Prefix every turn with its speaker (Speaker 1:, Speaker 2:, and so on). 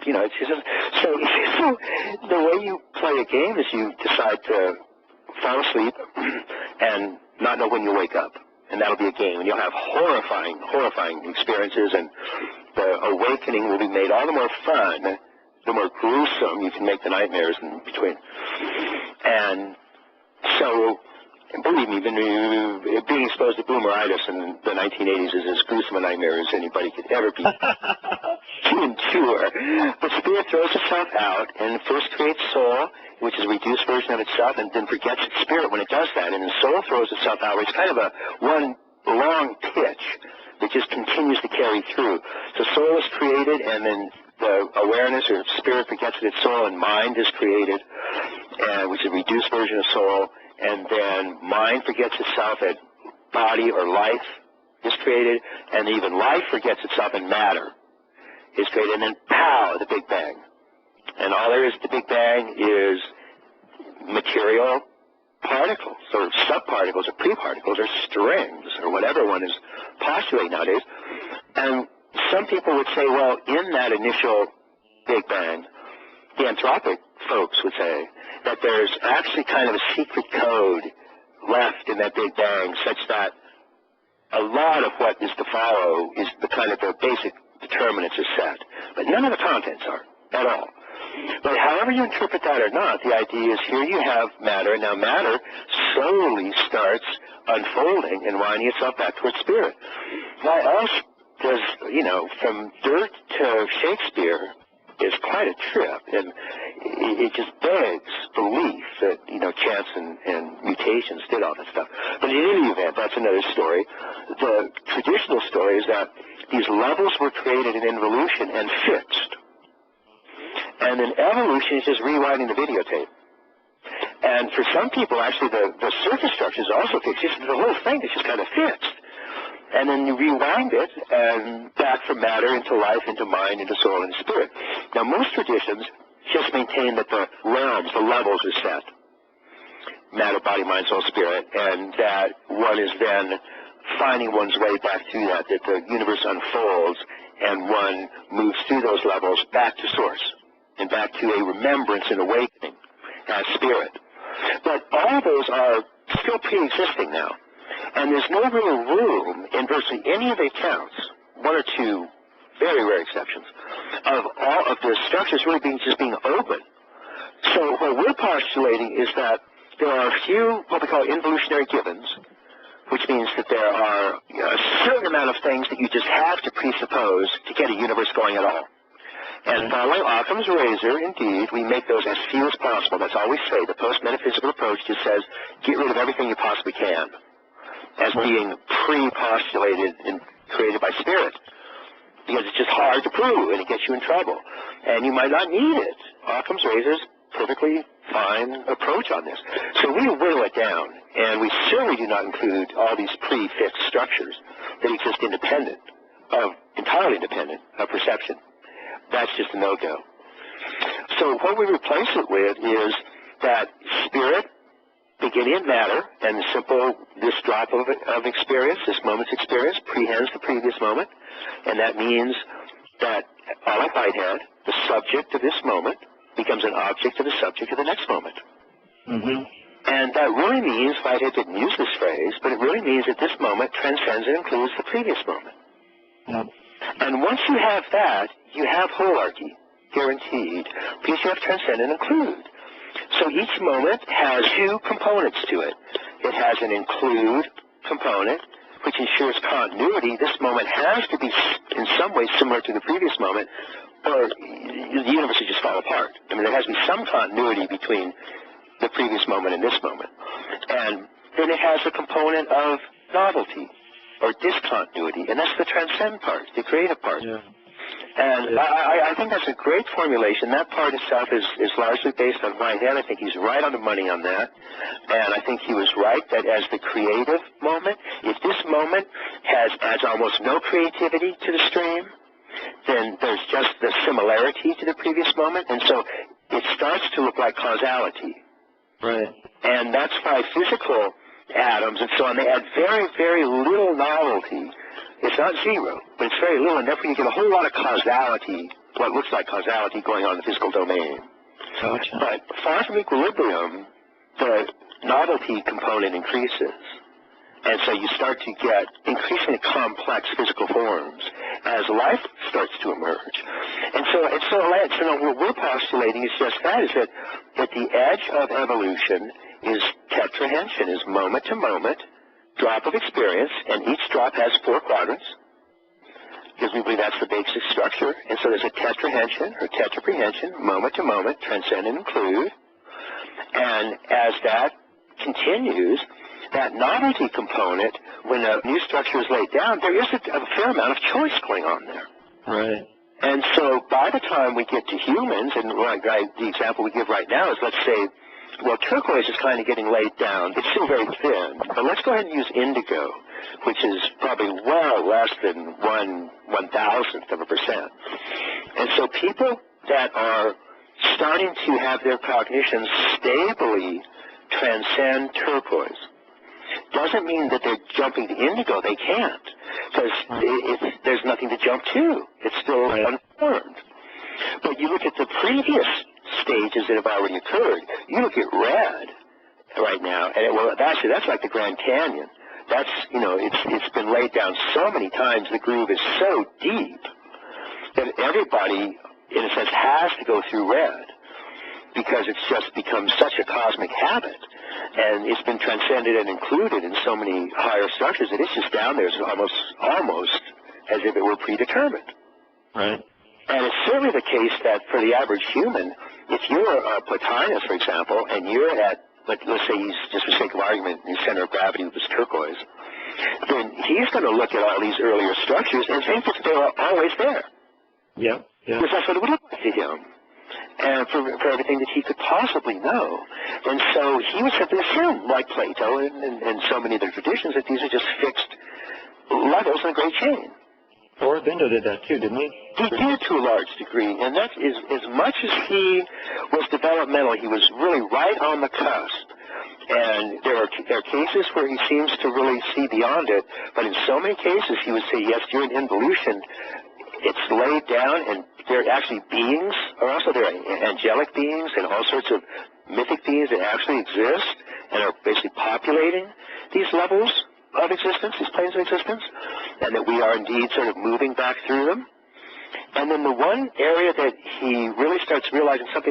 Speaker 1: you know, it's just, so the way you play a game is you decide to fall asleep and not know when you wake up. And that'll be a game. And you'll have horrifying experiences, and the awakening will be made all the more fun, the more gruesome you can make the nightmares in between. And so, believe me, being exposed to boomeritis in the 1980s is as gruesome a nightmare as anybody could ever be to endure. But spirit throws itself out and first creates soul, which is a reduced version of itself, and then forgets its spirit when it does that. And then soul throws itself out, which is kind of a one long pitch that just continues to carry through. So soul is created, and then the awareness or spirit forgets its soul, and mind is created, which is a reduced version of soul. And then mind forgets itself, and body or life is created, and even life forgets itself, and matter is created. And then pow, the Big Bang. And all there is at the Big Bang is material particles or subparticles or preparticles or strings or whatever one is postulating nowadays. And some people would say, well, in that initial Big Bang, the anthropic folks would say that there's actually kind of a secret code left in that Big Bang such that a lot of what is to follow is the kind of the basic determinants are set. But none of the contents are at all. But however you interpret that or not, the idea is here you have matter. Now matter slowly starts unfolding and winding itself back towards spirit. Why else does, you know, from dirt to Shakespeare is quite a trip, and it just begs belief that, you know, chance and mutations did all that stuff. But in any event, that's another story. The traditional story is that these levels were created in evolution and fixed. And then evolution is just rewinding the videotape. And for some people, actually, the surface structure is also fixed. Just the whole thing is just kind of fixed. And then you rewind it and back from matter into life, into mind, into soul, and spirit. Now, most traditions just maintain that the realms, the levels are set. Matter, body, mind, soul, spirit. And that one is then finding one's way back through that the universe unfolds and one moves through those levels back to source and back to a remembrance and awakening as spirit. But all those are still pre-existing now. And there's no real room in virtually any of the accounts, one or two very rare exceptions, of all of the structures really just being open. So what we're postulating is that there are a few what we call involutionary givens, which means that there are a certain amount of things that you just have to presuppose to get a universe going at all. And following Occam's razor, indeed, we make those as few as possible. That's all we say. The post-metaphysical approach just says, get rid of everything you possibly can as being pre-postulated and created by spirit. Because it's just hard to prove, and it gets you in trouble. And you might not need it. Occam's razor is perfectly fine approach on this. So we whittle it down, and we certainly do not include all these pre-fixed structures that exist entirely independent of perception. That's just a no-go. So what we replace it with is that spirit beginning in matter, and this drop of experience, this moment's experience, prehends the previous moment, and that means that all like Whitehead, the subject of this moment becomes an object of the subject of the next moment.
Speaker 2: Mm-hmm.
Speaker 1: And that really means, Whitehead didn't use this phrase, but it really means that this moment transcends and includes the previous moment.
Speaker 2: Yep.
Speaker 1: And once you have that, you have holarchy, guaranteed, because you have transcend and include. So each moment has two components to it. It has an include component, which ensures continuity. This moment has to be in some way similar to the previous moment, or the universe would just fall apart. I mean, there has to be some continuity between the previous moment and this moment. And then it has a component of novelty or discontinuity, and that's the transcend part, the creative part.
Speaker 2: Yeah.
Speaker 1: And I think that's a great formulation. That part itself is largely based on Whitehead. I think he's right on the money on that. And I think he was right that as the creative moment, if this moment adds almost no creativity to the stream, then there's just the similarity to the previous moment. And so it starts to look like causality.
Speaker 2: Right.
Speaker 1: And that's why physical atoms and so on, they add very, very little novelty. It's not zero, but it's very little, and therefore you get a whole lot of causality what looks like causality going on in the physical domain.
Speaker 2: Gotcha.
Speaker 1: But far from equilibrium, the novelty component increases. And so you start to get increasingly complex physical forms as life starts to emerge. And so what we're postulating is just that, is that at the edge of evolution is tetrahension, is moment to moment, drop of experience, and each drop has 4 quadrants, because we believe that's the basic structure. And so there's a tetrahension or tetraprehension, moment to moment, transcend and include. And as that continues, that novelty component, when a new structure is laid down, there is a fair amount of choice going on there.
Speaker 2: Right.
Speaker 1: And so by the time we get to humans, and the example we give right now is, let's say, well, turquoise is kind of getting laid down. It's still very thin. But let's go ahead and use indigo, which is probably well less than 1/1000th of a percent. And so people that are starting to have their cognition stably transcend turquoise doesn't mean that they're jumping to indigo. They can't, because there's nothing to jump to. It's still unformed. But you look at the previous stages that have already occurred. You look at red right now, and that's like the Grand Canyon. That's, it's been laid down so many times. The groove is so deep that everybody, in a sense, has to go through red, because it's just become such a cosmic habit, and it's been transcended and included in so many higher structures that it's just down there. It's almost as if it were predetermined.
Speaker 2: Right.
Speaker 1: And it's certainly the case that for the average human, if you're a Plotinus, for example, and you're at, let's say he's, just for sake of argument, his center of gravity was turquoise, then he's going to look at all these earlier structures and think that they're always there.
Speaker 2: Yep.
Speaker 1: Because that's what it would look like to him, and for everything that he could possibly know. And so he would simply assume, like Plato and so many other traditions, that these are just fixed levels in a great chain.
Speaker 2: Aurobindo did that too, didn't he?
Speaker 1: He did to a large degree, and that is, as much as he was developmental, he was really right on the cusp. And there are cases where he seems to really see beyond it, but in so many cases he would say, yes, during involution, it's laid down, and there are actually beings, or also there are angelic beings and all sorts of mythic beings that actually exist and are basically populating these levels of existence, these planes of existence, and that we are indeed sort of moving back through them. And then the one area that he really starts realizing something is